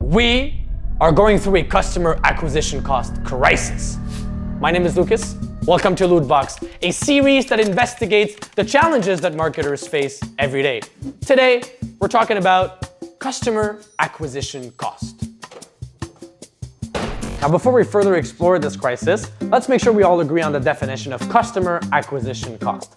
We are going through a customer acquisition cost crisis. My name is Lucas. Welcome to Lootbox, a series that investigates the challenges that marketers face every day. Today, we're talking about customer acquisition cost. Now, before we further explore this crisis, let's make sure we all agree on the definition of customer acquisition cost.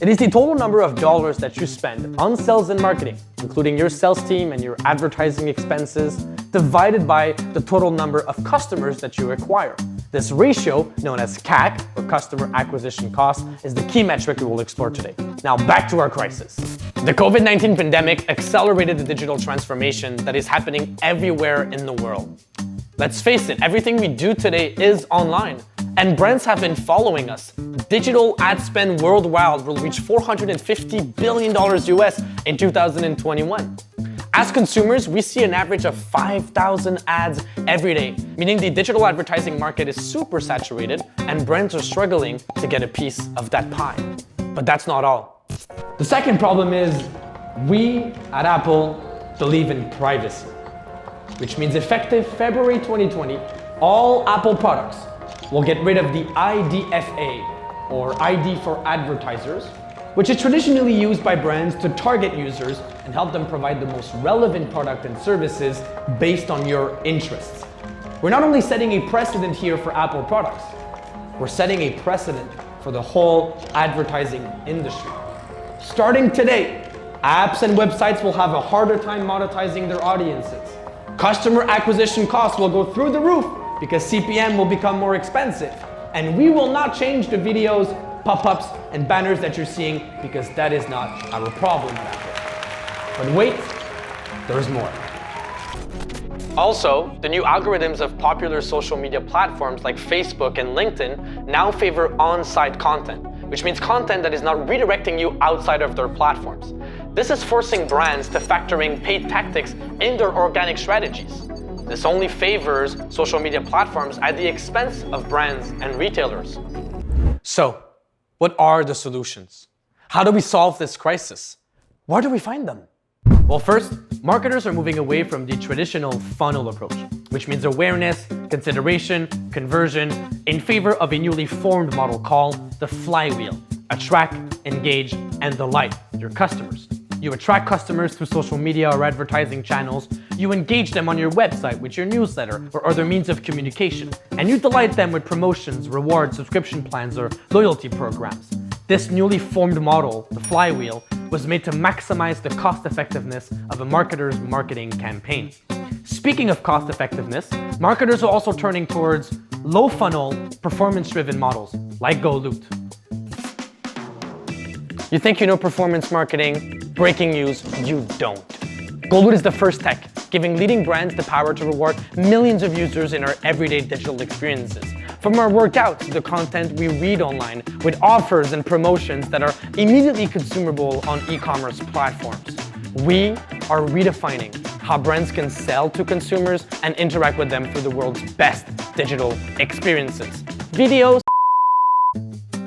It is the total number of dollars that you spend on sales and marketing, including your sales team and your advertising expenses, divided by the total number of customers that you acquire. This ratio, known as CAC, or customer acquisition cost, is the key metric we will explore today. Now, back to our crisis. The COVID-19 pandemic accelerated the digital transformation that is happening everywhere in the world. Let's face it, everything we do today is online, and brands have been following us. Digital ad spend worldwide will reach $450 billion US in 2021. As consumers, we see an average of 5,000 ads every day, meaning the digital advertising market is super saturated and brands are struggling to get a piece of that pie. But that's not all. The second problem is we at Apple believe in privacy, which means effective February 2020, all Apple products will get rid of the IDFA, or ID for advertisers, which is traditionally used by brands to target users and help them provide the most relevant product and services based on your interests. We're not only setting a precedent here for Apple products, we're setting a precedent for the whole advertising industry. Starting today, apps and websites will have a harder time monetizing their audiences. Customer acquisition costs will go through the roof because CPM will become more expensive. And we will not change the videos, pop-ups, and banners that you're seeing because that is not our problem at Apple. But wait, there's more. Also, the new algorithms of popular social media platforms like Facebook and LinkedIn now favor on-site content, which means content that is not redirecting you outside of their platforms. This is forcing brands to factor in paid tactics in their organic strategies. This only favors social media platforms at the expense of brands and retailers. So, what are the solutions? How do we solve this crisis? Where do we find them? Well, first, marketers are moving away from the traditional funnel approach, which means awareness, consideration, conversion, in favor of a newly formed model called the flywheel. Attract, engage, and delight your customers. You attract customers through social media or advertising channels, you engage them on your website with your newsletter or other means of communication, and you delight them with promotions, rewards, subscription plans, or loyalty programs. This newly formed model, the flywheel, was made to maximize the cost effectiveness of a marketer's marketing campaign. Speaking of cost effectiveness, marketers are also turning towards low funnel, performance-driven models like GoLoot. You think you know performance marketing? Breaking news, you don't. GoLoot is the first tech, giving leading brands the power to reward millions of users in our everyday digital experiences. From our workouts to the content we read online, with offers and promotions that are immediately consumable on e-commerce platforms. We are redefining how brands can sell to consumers and interact with them through the world's best digital experiences. Videos.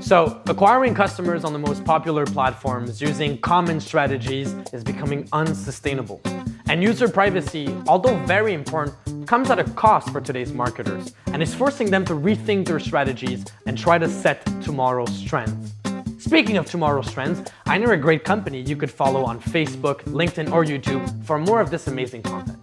So, acquiring customers on the most popular platforms using common strategies is becoming unsustainable. And user privacy, although very important, comes at a cost for today's marketers and is forcing them to rethink their strategies and try to set tomorrow's trends. Speaking of tomorrow's trends, I know a great company you could follow on Facebook, LinkedIn, or YouTube for more of this amazing content.